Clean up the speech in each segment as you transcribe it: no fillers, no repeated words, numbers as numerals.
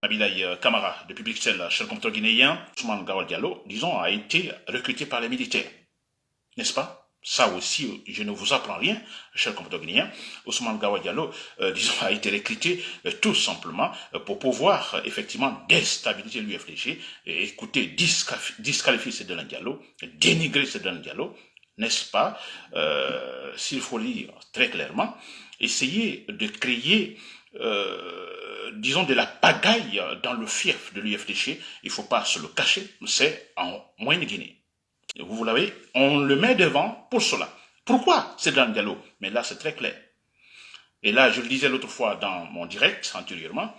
Abilaï Camara, depuis Bruxelles, chef compteur guinéen, Ousmane Gawal Diallo, disons, a été recruté par les militaires. N'est-ce pas? Ça aussi, je ne vous apprends rien, cher compteur guinéen. Ousmane Gawal Diallo, disons, a été recruté tout simplement pour pouvoir effectivement déstabiliser l'UFDG, et écouter, disqualifier Seydou Diallo, dénigrer Seydou Diallo, n'est-ce pas? S'il faut lire très clairement, essayer de créer disons, de la pagaille dans le fief de l'UFDG, il ne faut pas se le cacher, c'est en Moyenne-Guinée. Vous l'avez, on le met devant pour cela. Pourquoi c'est dans le dialogue? Mais là, c'est très clair. Et là, je le disais l'autre fois dans mon direct, antérieurement,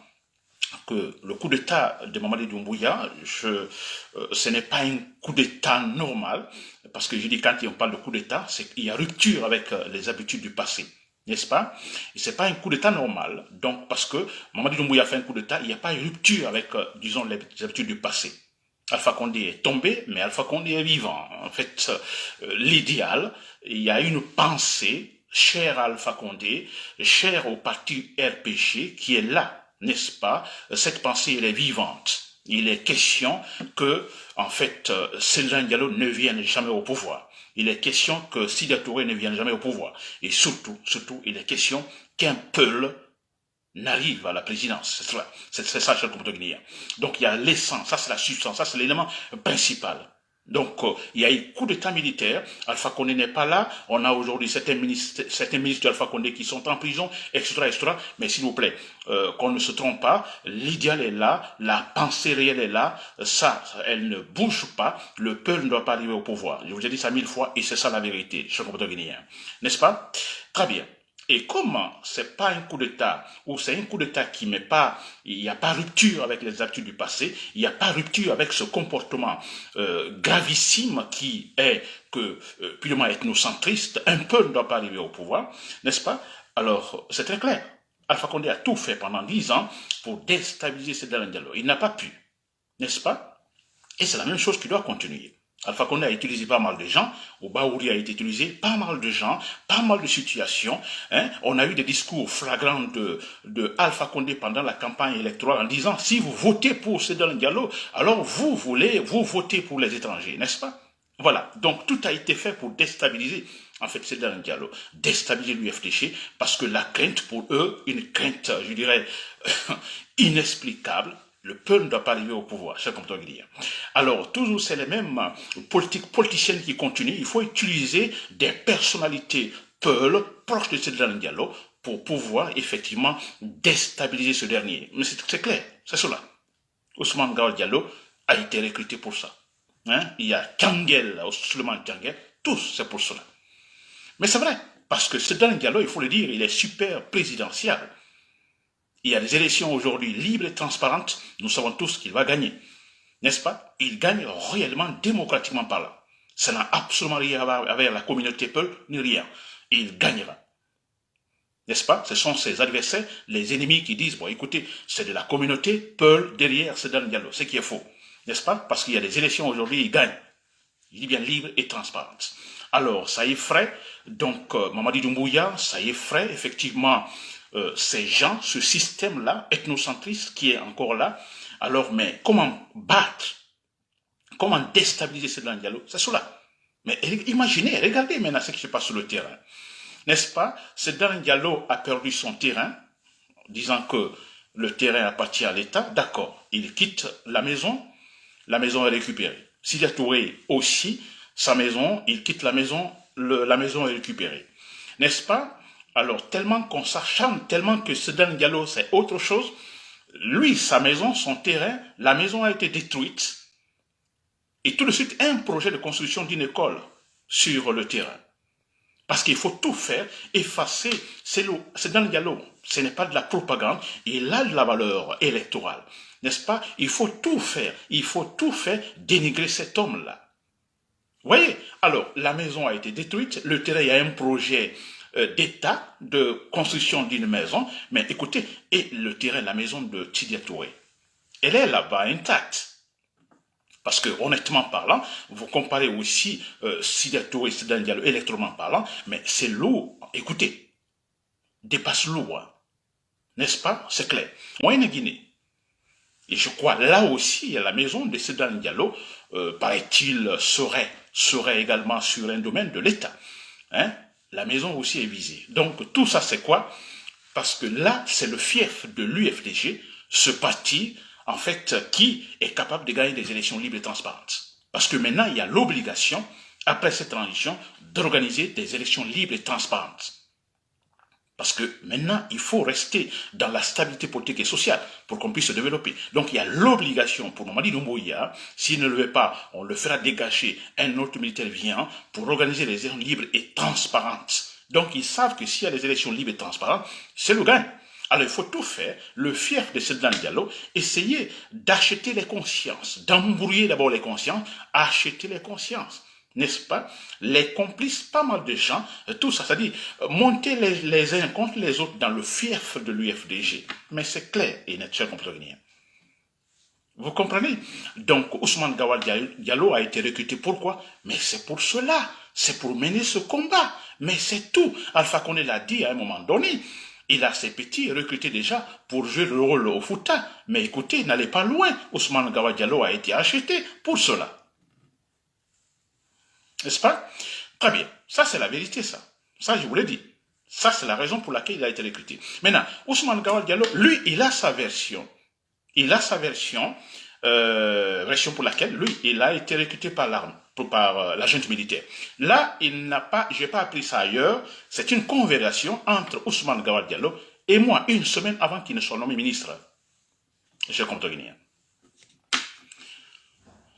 que le coup d'État de Mamadi Doumbouya, ce n'est pas un coup d'État normal, parce que je dis quand on parle de coup d'État, c'est qu'il y a rupture avec les habitudes du passé. N'est-ce pas? Et c'est pas un coup d'État normal. Donc, parce que Mamadi Doumbouya a fait un coup d'État, il n'y a pas une rupture avec, disons, les habitudes du passé. Alpha Condé est tombé, mais Alpha Condé est vivant. En fait, l'idéal, il y a une pensée chère à Alpha Condé, chère au parti RPG, qui est là, n'est-ce pas? Cette pensée, elle est vivante. Il est question que, en fait, Seydou Diallo ne vienne jamais au pouvoir. Il est question que Sidya Touré ne vienne jamais au pouvoir. Et surtout, il est question qu'un Peul n'arrive à la présidence. C'est ça, cher compteur guinéen. Donc, il y a l'essence, ça c'est la substance, ça c'est l'élément principal. Donc, il y a eu coup d'état militaire, Alpha Condé n'est pas là, on a aujourd'hui certains ministres d'Alpha Condé qui sont en prison, etc. Mais s'il vous plaît, qu'on ne se trompe pas, l'idéal est là, la pensée réelle est là, ça, elle ne bouge pas, le peuple ne doit pas arriver au pouvoir. Je vous ai dit ça 1000 fois et c'est ça la vérité, cher compteur guinéen. N'est-ce pas? Très bien. Et comment c'est pas un coup d'État, ou c'est un coup d'État qui met pas, il n'y a pas rupture avec les habitudes du passé, il n'y a pas rupture avec ce comportement gravissime qui est que purement ethnocentriste, un peuple ne doit pas arriver au pouvoir, n'est-ce pas? Alors, c'est très clair. Alpha Condé a tout fait pendant 10 ans pour déstabiliser Seydou Diallo. Il n'a pas pu, n'est-ce pas? Et c'est la même chose qui doit continuer. Alpha Condé a utilisé pas mal de gens, Obaouri a été utilisé, pas mal de gens, pas mal de situations. Hein. On a eu des discours flagrants de Alpha Condé pendant la campagne électorale en disant si vous votez pour Seydou Diallo, alors vous votez pour les étrangers, n'est-ce pas? Voilà, donc tout a été fait pour déstabiliser en fait Seydou Diallo, déstabiliser l'UFDG, parce que la crainte pour eux, une crainte, je dirais, inexplicable. Le peuple ne doit pas arriver au pouvoir, cher compteur guinéen. Alors, toujours, c'est les mêmes politiciennes qui continuent. Il faut utiliser des personnalités peules proches de Seydou Diallo pour pouvoir effectivement déstabiliser ce dernier. Mais c'est clair, c'est cela. Ousmane Gawal Diallo a été recruté pour ça. Hein? Il y a Kangel, Suleiman Kangel, tous, c'est pour cela. Mais c'est vrai, parce que Seydou Diallo, il faut le dire, il est super présidentiel. Il y a des élections aujourd'hui libres et transparentes, nous savons tous qu'il va gagner. N'est-ce pas? Il gagne réellement, démocratiquement parlant. Ça n'a absolument rien à voir avec la communauté Peul, ni rien. Il gagnera. N'est-ce pas? Ce sont ses adversaires, les ennemis qui disent, bon écoutez, c'est de la communauté Peul derrière Seydou Diallo, ce qui est faux. N'est-ce pas? Parce qu'il y a des élections aujourd'hui, il gagne. Il dit bien libre et transparente. Alors, ça effraie, donc Mamadi Doumbouya, ça effraie effectivement ces gens, ce système-là, ethnocentriste qui est encore là. Alors, mais comment battre, comment déstabiliser Seydou Diallo? C'est cela. Mais imaginez, regardez maintenant ce qui se passe sur le terrain. N'est-ce pas? Seydou Diallo a perdu son terrain, disant que le terrain appartient à l'État. D'accord, il quitte la maison est récupérée. Sidya Touré aussi, sa maison, il quitte la maison est récupérée. N'est-ce pas? Alors, tellement qu'on s'acharne, tellement que Seydou Diallo, c'est autre chose. Lui, sa maison, son terrain, la maison a été détruite. Et tout de suite, un projet de construction d'une école sur le terrain. Parce qu'il faut tout faire, effacer. Seydou Diallo, ce n'est pas de la propagande, il a de la valeur électorale. N'est-ce pas? Il faut tout faire dénigrer cet homme-là. Vous voyez? Alors, la maison a été détruite, le terrain, il y a un projet d'État de construction d'une maison, mais écoutez, et le terrain, la maison de Sidya Touré, elle est là-bas intacte. Parce que, honnêtement parlant, vous comparez aussi Sidya Touré et Seydou Diallo électoralement parlant, mais c'est lourd. Écoutez, dépasse lourd. Hein. N'est-ce pas? C'est clair. Moyenne-Guinée, Et je crois, là aussi, la maison de Sedan Diallo, paraît-il, serait également sur un domaine de l'État. Hein? La maison aussi est visée. Donc, tout ça, c'est quoi? Parce que là, c'est le fief de l'UFDG, ce parti, en fait, qui est capable de gagner des élections libres et transparentes. Parce que maintenant, il y a l'obligation, après cette transition, d'organiser des élections libres et transparentes. Parce que maintenant, il faut rester dans la stabilité politique et sociale pour qu'on puisse se développer. Donc, il y a l'obligation pour Mamadi Doumbouya, s'il ne le veut pas, on le fera dégager, un autre militaire vient pour organiser les élections libres et transparentes. Donc, ils savent que s'il y a des élections libres et transparentes, c'est le gain. Alors, il faut tout faire, le fief de Sedan Diallo, essayer d'acheter les consciences, d'embrouiller d'abord les consciences, acheter les consciences. N'est-ce pas? Les complices, pas mal de gens, tout ça, c'est-à-dire monter les uns contre les autres dans le fief de l'UFDG. Mais c'est clair et net, cher compatriotes guinéens. Vous comprenez? Donc, Ousmane Gawal Diallo a été recruté. Pourquoi? Mais c'est pour cela. C'est pour mener ce combat. Mais c'est tout. Alpha Condé l'a dit à un moment donné. Il a ses petits recrutés déjà pour jouer le rôle au Fouta. Mais écoutez, n'allez pas loin. Ousmane Gawal Diallo a été acheté pour cela. N'est-ce pas? Très bien. Ça, c'est la vérité, ça. Ça, je vous l'ai dit. Ça, c'est la raison pour laquelle il a été recruté. Maintenant, Ousmane Gawal Diallo, lui, il a sa version. Il a sa version pour laquelle, lui, il a été recruté par l'arme, par la junte militaire. Là, il n'a pas, je n'ai pas appris ça ailleurs, c'est une conversation entre Ousmane Gawal Diallo et moi, une semaine avant qu'il ne soit nommé ministre. Je compte guinéen.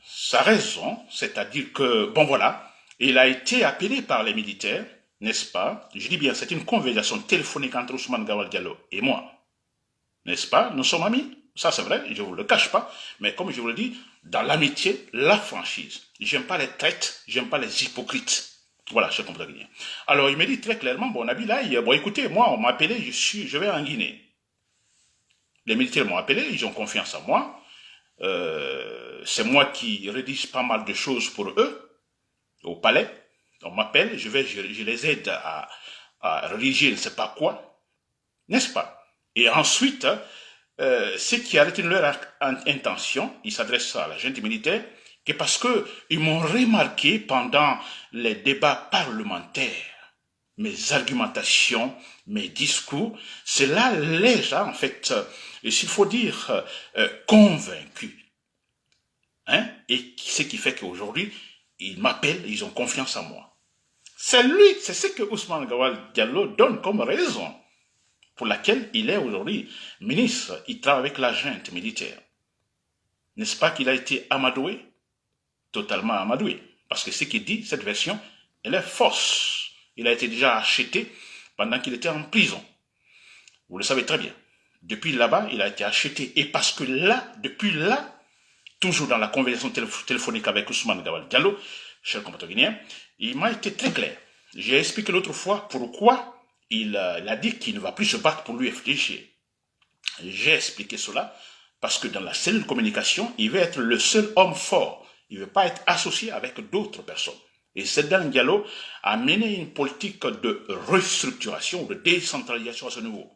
Sa raison, c'est-à-dire que, bon voilà, il a été appelé par les militaires, n'est-ce pas? Je dis bien, c'est une conversation téléphonique entre Ousmane Gawal Diallo et moi. N'est-ce pas? Nous sommes amis. Ça, c'est vrai, je ne vous le cache pas. Mais comme je vous le dis, dans l'amitié, la franchise. J'aime pas les traites, j'aime pas les hypocrites. Voilà, je comprends bien. Alors, il me dit très clairement, bon, Nabil, là, bon, écoutez, moi, on m'a appelé, je vais en Guinée. Les militaires m'ont appelé, ils ont confiance en moi. C'est moi qui rédige pas mal de choses pour eux, au palais. On m'appelle, je les aide à rédiger je ne sais pas quoi, n'est-ce pas? Et ensuite, ce qui a retenu leur intention, ils s'adressent à la junte militaire, que parce qu'ils m'ont remarqué pendant les débats parlementaires, mes argumentations, mes discours, cela les a en fait, s'il faut dire, convaincus. Hein? Et ce qui fait qu'aujourd'hui, ils m'appellent, ils ont confiance en moi. C'est lui, c'est ce que Ousmane Gawal Diallo donne comme raison pour laquelle il est aujourd'hui ministre. Il travaille avec la junte militaire. N'est-ce pas qu'il a été amadoué? Totalement amadoué. Parce que ce qu'il dit, cette version, elle est fausse. Il a été déjà acheté pendant qu'il était en prison. Vous le savez très bien. Depuis là-bas, il a été acheté. Et parce que là, depuis là, toujours dans la conversation téléphonique avec Ousmane Gawal Diallo, cher compatriote guinéen, il m'a été très clair. J'ai expliqué l'autre fois pourquoi il a dit qu'il ne va plus se battre pour l'UFDG. J'ai expliqué cela parce que dans la cellule de communication, il veut être le seul homme fort. Il ne veut pas être associé avec d'autres personnes. Et Sedan Diallo a mené une politique de restructuration, de décentralisation à ce niveau.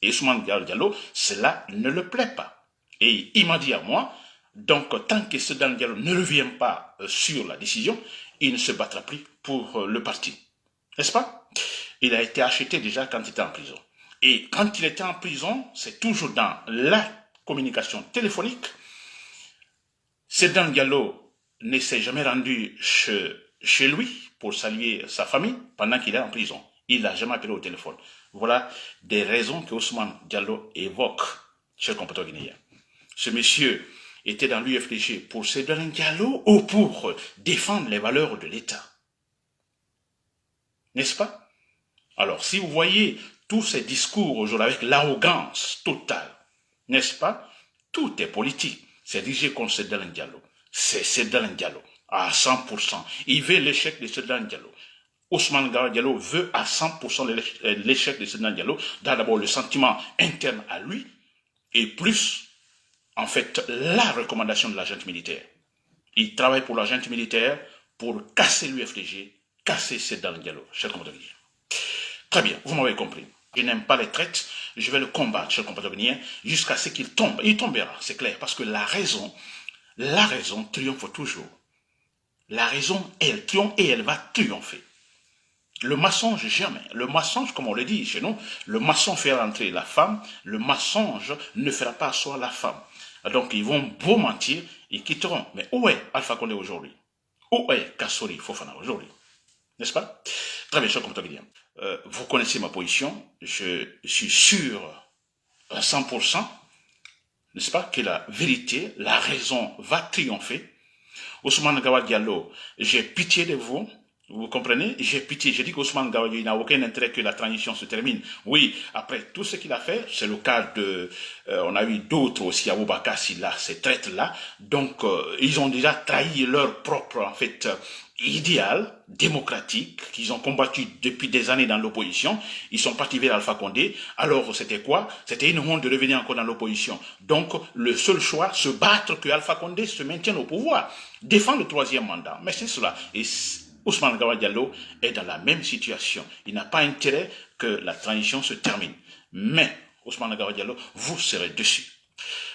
Et Ousmane Gawal Diallo, cela ne le plaît pas. Et il m'a dit à moi, donc tant que Sedan Diallo ne revient pas sur la décision, il ne se battra plus pour le parti. N'est-ce pas? Il a été acheté déjà quand il était en prison. Et quand il était en prison, c'est toujours dans la communication téléphonique. Sedan Diallo ne s'est jamais rendu chez lui pour saluer sa famille pendant qu'il est en prison. Il n'a jamais appelé au téléphone. Voilà des raisons que Ousmane Diallo évoque, cher compatriote guinéen. Ce monsieur était dans l'UFDG pour Sedan Diallo ou pour défendre les valeurs de l'État. N'est-ce pas? Alors, si vous voyez tous ces discours aujourd'hui avec l'arrogance totale, n'est-ce pas? Tout est politique. C'est dirigé contre Sedan Diallo. C'est Sedan Diallo à 100%. Il veut l'échec de Sedan Diallo. Ousmane Gawal Diallo veut à 100% l'échec de Sedan Diallo. D'abord le sentiment interne à lui et plus, en fait, la recommandation de la junte militaire. Il travaille pour la junte militaire pour casser l'UFDG, casser Sedan Diallo. Cher compatriotes. Très bien, vous m'avez compris. Je n'aime pas les traites, Je vais le combattre, chers compatriotes guinéens, jusqu'à ce qu'il tombe. Il tombera, c'est clair, parce que la raison triomphe toujours. La raison, elle triomphe et elle va triompher. Le mensonge, jamais. Le mensonge, comme on le dit chez nous, le mensonge fait rentrer la femme, le mensonge ne fera pas asseoir la femme. Donc, ils vont beau mentir, ils quitteront. Mais où est Alpha Condé aujourd'hui? Où est Kassori Fofana aujourd'hui? N'est-ce pas? Très bien, cher compatriote guinéen. Vous connaissez ma position. Je suis sûr à 100%, n'est-ce pas, que la vérité, la raison va triompher. Ousmane Gawal Diallo, j'ai pitié de vous. Vous comprenez? J'ai pitié. Je dis qu'Ousmane Gawal Diallo n'a aucun intérêt que la transition se termine. Oui, après tout ce qu'il a fait, c'est le cas de... on a eu d'autres aussi, Aboubakar Silla, ces traites-là. Donc, ils ont déjà trahi leur propre, en fait, idéal démocratique qu'ils ont combattu depuis des années dans l'opposition. Ils sont partis vers Alpha Condé. Alors, c'était quoi? C'était une honte de revenir encore dans l'opposition. Donc, le seul choix, se battre que Alpha Condé se maintienne au pouvoir. Défendre le troisième mandat. Mais c'est cela. Et Ousmane Gawal Diallo est dans la même situation. Il n'a pas intérêt que la transition se termine. Mais, Ousmane Gawal Diallo, vous serez dessus.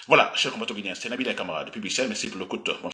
Voilà, chers compatriotes guinéens, c'est Nabil Kamara depuis Bruxelles. Merci pour l'écoute. Bonsoir.